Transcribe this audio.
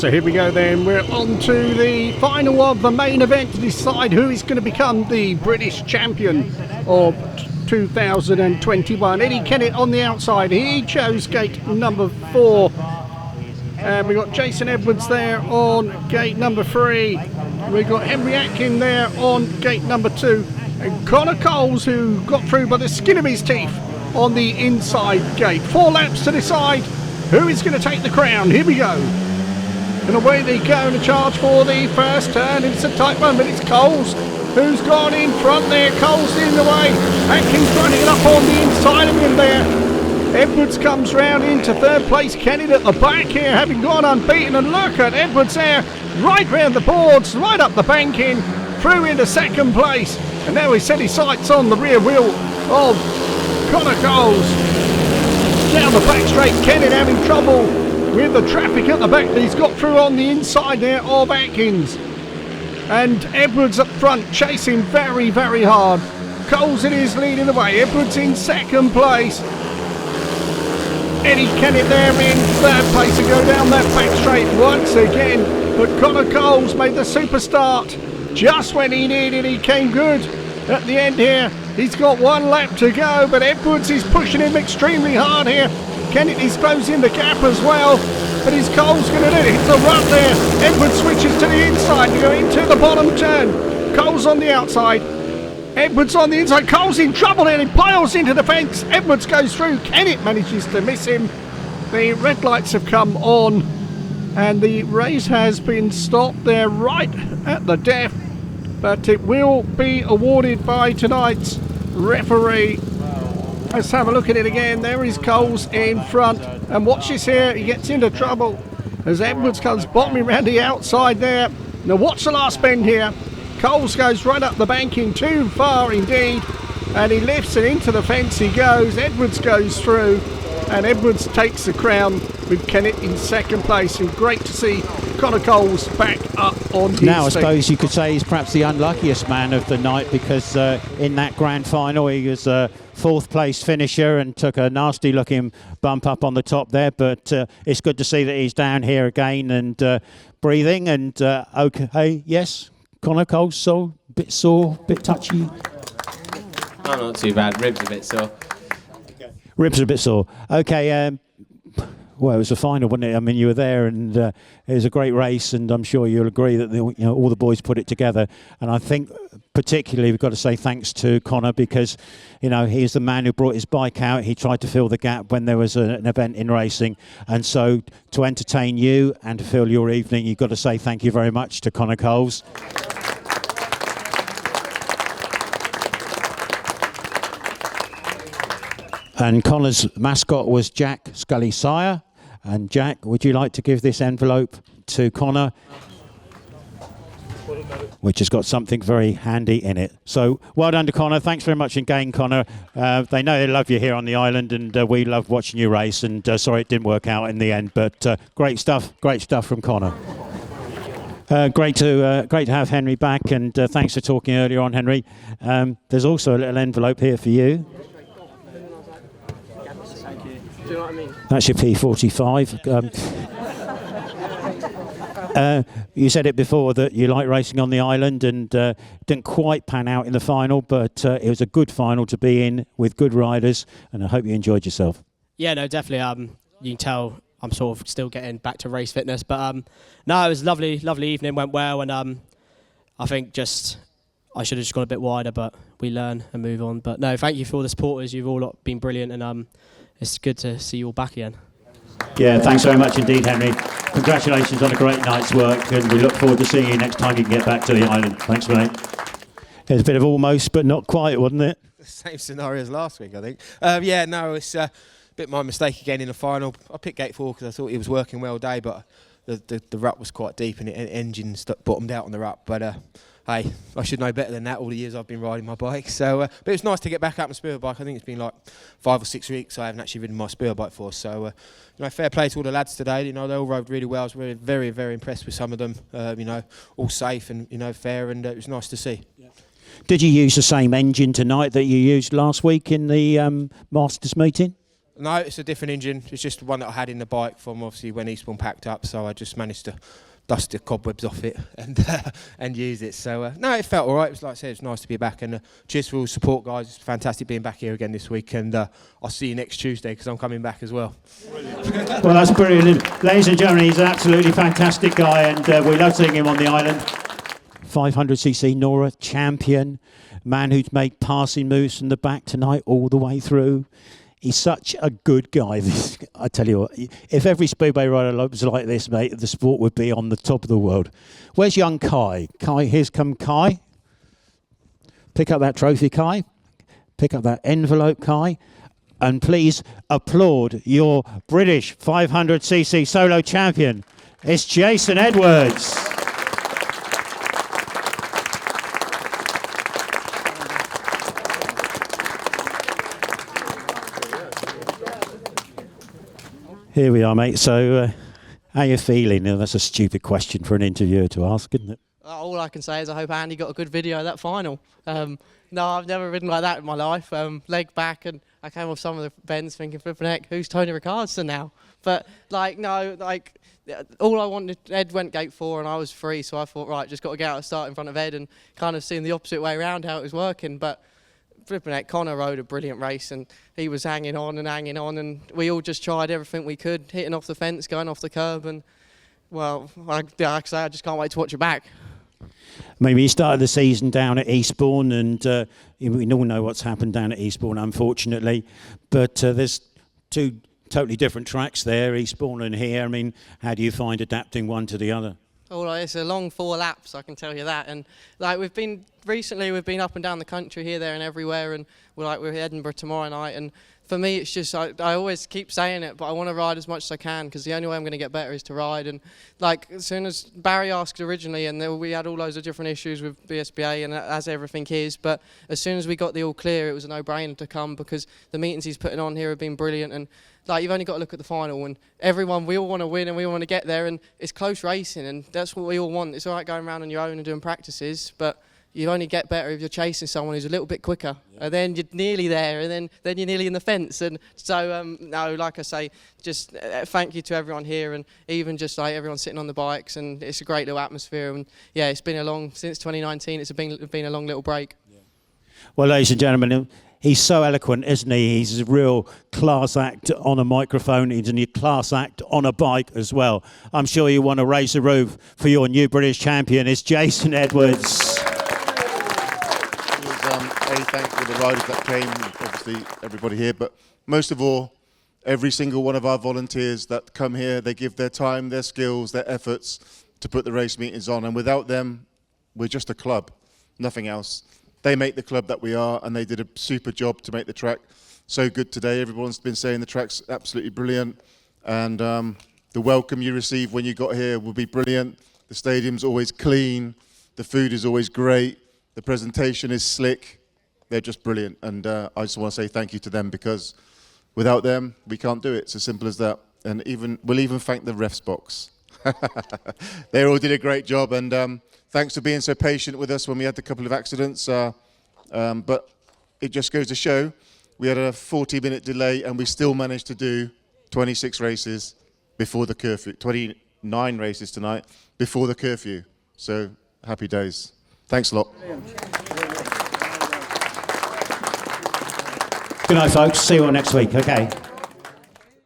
So here we go then, we're on to the final of the main event to decide who is going to become the British champion of 2021. Eddie Kennett on the outside, he chose gate number 4. And we've got Jason Edwards there on gate number 3. We've got Henry Atkins there on gate number 2. And Connor Coles, who got through by the skin of his teeth on the inside gate. 4 laps to decide who is going to take the crown. Here we go. And away they go in a charge for the first turn. It's a tight one, but it's Coles who's gone in front there. Coles in the way. Atkins running it up on the inside of him there. Edwards comes round into third place. Kennett at the back here, having gone unbeaten. And look at Edwards there, right round the boards, right up the banking, through into second place. And now he's set his sights on the rear wheel of Connor Coles. Down the back straight, Kennett having trouble with the traffic at the back that he's got through on the inside there of Atkins. And Edwards up front chasing very, very hard. Coles it is leading the way. Edwards in second place. Eddie Kennett there in third place to go down that back straight once again. But Connor Coles made the super start just when he needed. He came good at the end here. He's got 1 lap to go, but Edwards is pushing him extremely hard here. Kennett is closing the gap as well, but is Coles going to do it? It's a run there. Edwards switches to the inside to go into the bottom turn. Coles on the outside. Edwards on the inside. Coles in trouble and he piles into the fence. Edwards goes through. Kennett manages to miss him. The red lights have come on and the race has been stopped there right at the death, but it will be awarded by tonight's referee. Let's have a look at it again. There is Coles in front. And watch this here. He gets into trouble as Edwards comes bottoming around the outside there. Now watch the last bend here. Coles goes right up the banking, too far indeed. And he lifts it into the fence he goes. Edwards goes through. And Edwards takes the crown with Kennett in second place. And great to see Connor Coles back up on his Now I feet. suppose you could say he's perhaps the unluckiest man of the night, because in that grand final he was a 4th place finisher and took a nasty looking bump up on the top there, but it's good to see that he's down here again and breathing and okay. Yes, Connor Coles, bit sore, bit touchy. Oh, not too bad. Ribs a bit sore. Ribs are a bit sore. Okay, well, it was a final, wasn't it? I mean, you were there, and it was a great race, and I'm sure you'll agree that all the boys put it together. And I think particularly we've got to say thanks to Connor, because he's the man who brought his bike out. He tried to fill the gap when there was an event in racing, and so to entertain you and to fill your evening, you've got to say thank you very much to Connor Coles. And Connor's mascot was Jack Scully Sire. And Jack, would you like to give this envelope to Connor, which has got something very handy in it? So well done to Connor. Thanks very much again, Connor. They know they love you here on the island, and we love watching you race. And sorry it didn't work out in the end, but great stuff from Connor. Great to have Henry back, and thanks for talking earlier on, Henry. There's also a little envelope here for you. Do you know what I mean? That's your P45. You said it before that you like racing on the island, and didn't quite pan out in the final, but it was a good final to be in with good riders, and I hope you enjoyed yourself. Yeah, no, definitely. You can tell I'm sort of still getting back to race fitness, but no, it was a lovely evening, went well, and I think I should have just gone a bit wider, but we learn and move on. But no, thank you for all the supporters. You've all been brilliant, and it's good to see you all back again. Yeah, thanks very much indeed, Henry. Congratulations on a great night's work, and we look forward to seeing you next time you can get back to the island. Thanks, mate. It was a bit of almost, but not quite, wasn't it? The same scenario as last week, I think. Yeah, no, it's a bit my mistake again in the final. I picked gate 4 because I thought he was working well day, but the rut was quite deep and the engine bottomed out on the rut. But hey, I should know better than that all the years I've been riding my bike. So, but it was nice to get back out my Speedway bike. I think it's been like 5 or 6 weeks I haven't actually ridden my Speedway bike for. So, fair play to all the lads today. They all rode really well. I was very, very, very impressed with some of them. All safe and fair, and it was nice to see. Yeah. Did you use the same engine tonight that you used last week in the Masters meeting? No, it's a different engine. It's just one that I had in the bike from obviously when Eastbourne packed up, so I just managed to dust the cobwebs off it and use it. So no, it felt all right. It was like I said, it's nice to be back, and cheers for all the support, guys. It's fantastic being back here again this week, and I'll see you next Tuesday because I'm coming back as well. Well, that's brilliant. Ladies and gentlemen, he's an absolutely fantastic guy, and we love seeing him on the island. 500cc Nora champion, man who's made passing moves from the back tonight all the way through. He's such a good guy. I tell you what, if every Speedway rider was like this, mate, the sport would be on the top of the world. Where's young Kai? Kai, here's come Kai. Pick up that trophy, Kai. Pick up that envelope, Kai. And please applaud your British 500cc solo champion. It's Jason Edwards. Here we are, mate. So, how you feeling? Now, that's a stupid question for an interviewer to ask, isn't it? All I can say is I hope Andy got a good video of that final. No, I've never ridden like that in my life. Leg back, and I came off some of the bends thinking, flipping heck, who's Tony Ricardson now? But, all I wanted, Ed went gate 4 and I was free, so I thought, right, just got to get out and start in front of Ed and kind of seeing the opposite way around how it was working. But flipping heck, Connor rode a brilliant race, and he was hanging on, and we all just tried everything we could, hitting off the fence, going off the curb, and, well, like I say, I just can't wait to watch it back. Maybe you started the season down at Eastbourne, and we all know what's happened down at Eastbourne, unfortunately. But there's two totally different tracks there, Eastbourne and here. I mean, how do you find adapting one to the other? Oh, it's a long 4 laps, I can tell you that. And we've been up and down the country here, there, and everywhere. And we're in Edinburgh tomorrow night. And for me, it's just I always keep saying it, but I want to ride as much as I can because the only way I'm going to get better is to ride. And as soon as Barry asked originally, and we had all loads of different issues with BSBA, and as everything is, but as soon as we got the all clear, it was a no-brainer to come because the meetings he's putting on here have been brilliant. And you've only got to look at the final, and we all want to win and we all want to get there, and it's close racing, and that's what we all want. It's all right going around on your own and doing practices, but you only get better if you're chasing someone who's a little bit quicker, and then you're nearly there, and then you're nearly in the fence. And so, no, like I say, just thank you to everyone here, and even just everyone sitting on the bikes, and it's a great little atmosphere. And yeah, it's been since 2019. It's been a long little break. Yeah. Well, ladies and gentlemen, he's so eloquent, isn't he? He's a real class act on a microphone. He's a class act on a bike as well. I'm sure you want to raise the roof for your new British champion. It's Jason Edwards. Thank for the riders that came, obviously everybody here, but most of all, every single one of our volunteers that come here, they give their time, their skills, their efforts to put the race meetings on, and without them, we're just a club, nothing else. They make the club that we are, and they did a super job to make the track so good today. Everyone's been saying the track's absolutely brilliant, and the welcome you receive when you got here will be brilliant. The stadium's always clean, the food is always great, the presentation is slick. They're just brilliant, and I just want to say thank you to them because without them, we can't do it. It's as simple as that. And we'll even thank the refs box. They all did a great job, and thanks for being so patient with us when we had a couple of accidents. But it just goes to show we had a 40-minute delay, and we still managed to do 26 races before the curfew, 29 races tonight before the curfew. So happy days. Thanks a lot. Good night, folks. See you all next week. Okay.